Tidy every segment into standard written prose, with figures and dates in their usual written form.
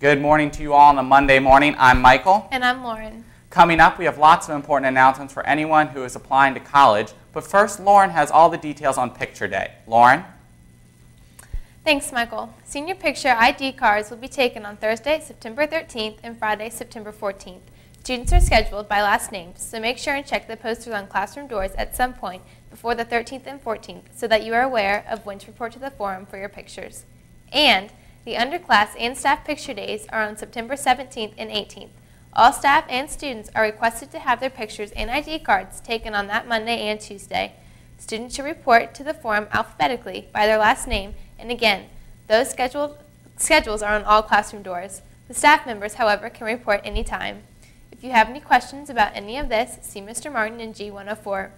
Good morning to you all on a Monday morning. I'm Michael. And I'm Lauren. Coming up, we have lots of important announcements for anyone who is applying to college. But first, Lauren has all the details on Picture Day. Lauren? Thanks, Michael. Senior picture ID cards will be taken on Thursday, September 13th and Friday, September 14th. Students are scheduled by last names, so make sure and check the posters on classroom doors at some point before the 13th and 14th so that you are aware of when to report to the forum for your pictures. And the underclass and staff picture days are on September 17th and 18th. All staff and students are requested to have their pictures and ID cards taken on that Monday and Tuesday. Students should report to the forum alphabetically by their last name, and again, those schedules are on all classroom doors. The staff members, however, can report anytime. If you have any questions about any of this, see Mr. Martin in G104.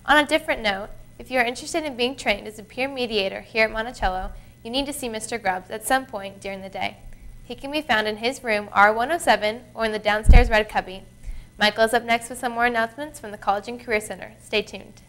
On a different note, if you are interested in being trained as a peer mediator here at Monticello, you need to see Mr. Grubbs at some point during the day. He can be found in his room R107 or in the downstairs red cubby. Michael is up next with some more announcements from the College and Career Center. Stay tuned.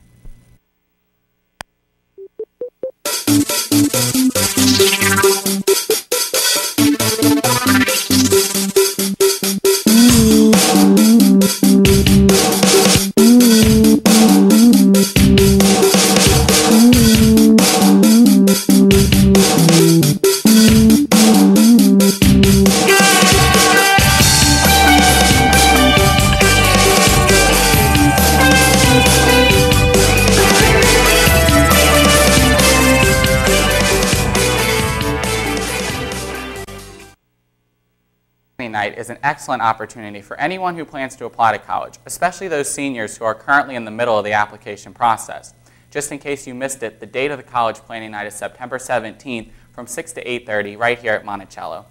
Night is an excellent opportunity for anyone who plans to apply to college, especially those seniors who are currently in the middle of the application process. Just in case you missed it, the date of the college planning night is September 17th from 6 to 8:30 right here at Monticello.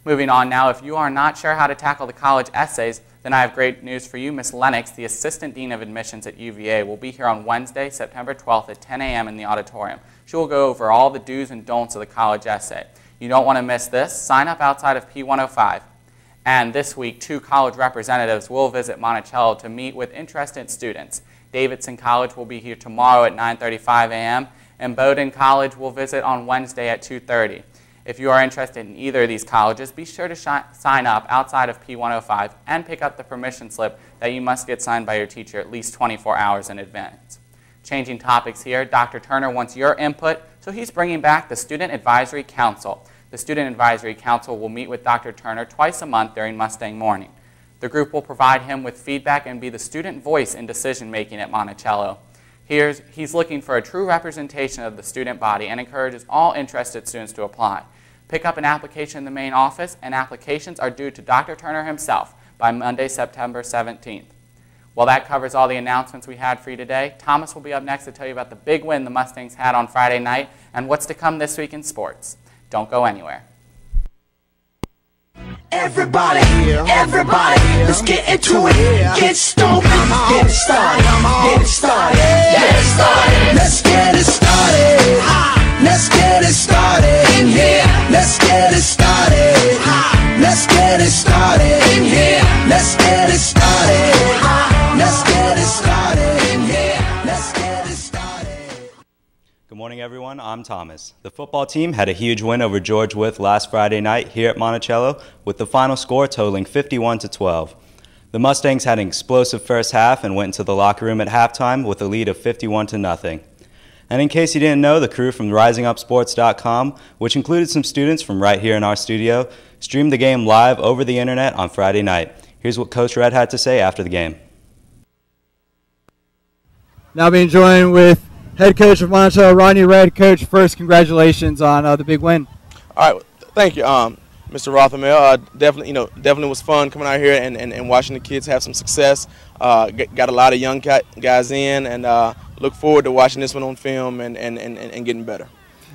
Moving on now, if you are not sure how to tackle the college essays, then I have great news for you. Ms. Lennox, the Assistant Dean of Admissions at UVA, will be here on Wednesday, September 12th at 10 a.m. in the auditorium. She will go over all the do's and don'ts of the college essay. You don't want to miss this. Sign up outside of P105. And this week, 2 college representatives will visit Monticello to meet with interested students. Davidson College will be here tomorrow at 9:35 a.m., and Bowdoin College will visit on Wednesday at 2:30. If you are interested in either of these colleges, be sure to sign up outside of P105 and pick up the permission slip that you must get signed by your teacher at least 24 hours in advance. Changing topics here, Dr. Turner wants your input, so he's bringing back the Student Advisory Council. The Student Advisory Council will meet with Dr. Turner twice a month during Mustang Morning. The group will provide him with feedback and be the student voice in decision-making at Monticello. He's looking for a true representation of the student body and encourages all interested students to apply. Pick up an application in the main office, and applications are due to Dr. Turner himself by Monday, September 17th. Well, that covers all the announcements we had for you today. Thomas will be up next to tell you about the big win the Mustangs had on Friday night and what's to come this week in sports. Don't go anywhere. Everybody, let's get into it. Get stoked, get it started, get it started, get it started. Let's get it started. Let's get it started in here. Let's get it started. Let's get it started in here. Let's get it started. Let's get it started in here. Let's get it started. Good morning, everyone. I'm Thomas. The football team had a huge win over George Wythe last Friday night here at Monticello, with the final score totaling 51-12. The Mustangs had an explosive first half and went into the locker room at halftime with a lead of 51-0. And in case you didn't know, the crew from RisingUpSports.com, which included some students from right here in our studio, streamed the game live over the internet on Friday night. Here's what Coach Red had to say after the game. Now being joined with head coach of Monticello, Rodney Red. Coach, first, congratulations on the big win. All right, thank you, Mr. Rothermel. Definitely was fun coming out here and watching the kids have some success. Got a lot of young guys in, and look forward to watching this one on film and getting better.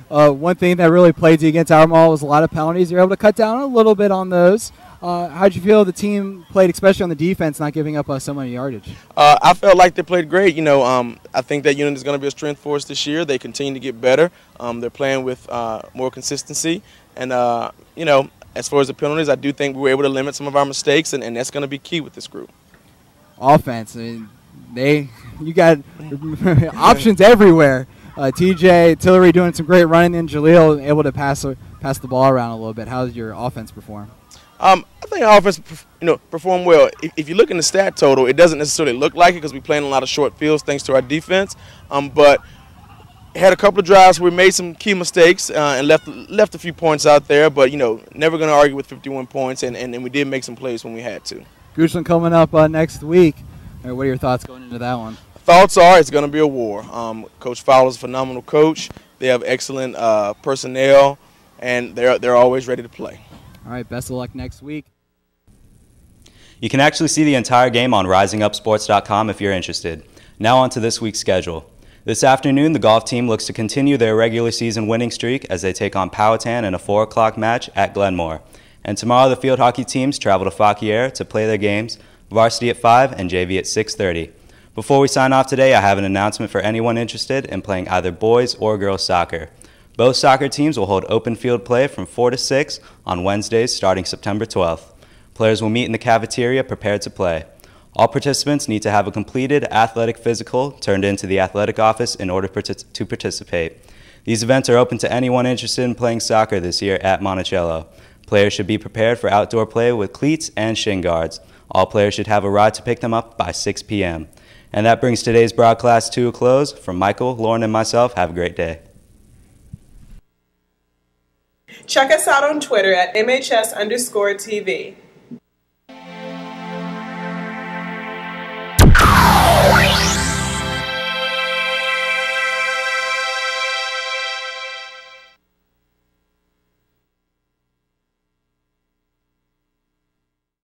One thing that really played you against Albemarle was a lot of penalties. You're able to cut down a little bit on those. How did you feel the team played, especially on the defense, not giving up so many yardage? I felt like they played great. I think that unit is going to be a strength for us this year. They continue to get better. They're playing with more consistency. And, as far as the penalties, I do think we were able to limit some of our mistakes, and that's going to be key with this group. Offense, you got options everywhere. TJ, Tillery doing some great running, and Jaleel able to pass the ball around a little bit. How did your offense perform? I think our offense, performed well. If you look in the stat total, it doesn't necessarily look like it because we're playing a lot of short fields thanks to our defense. But had a couple of drives where we made some key mistakes and left a few points out there. But never going to argue with 51 points, and we did make some plays when we had to. Goochland coming up next week. What are your thoughts going into that one? Thoughts are it's going to be a war. Coach Fowler's a phenomenal coach. They have excellent personnel, and they're always ready to play. All right, best of luck next week. You can actually see the entire game on risingupsports.com if you're interested. Now on to this week's schedule. This afternoon, the golf team looks to continue their regular season winning streak as they take on Powhatan in a 4 o'clock match at Glenmore. And tomorrow, the field hockey teams travel to Fauquier to play their games, varsity at 5 and JV at 6:30. Before we sign off today, I have an announcement for anyone interested in playing either boys or girls soccer. Both soccer teams will hold open field play from 4 to 6 on Wednesdays starting September 12th. Players will meet in the cafeteria prepared to play. All participants need to have a completed athletic physical turned into the athletic office in order to participate. These events are open to anyone interested in playing soccer this year at Monticello. Players should be prepared for outdoor play with cleats and shin guards. All players should have a ride to pick them up by 6 p.m. And that brings today's broadcast to a close. From Michael, Lauren, and myself, have a great day. Check us out on Twitter at MHS_TV.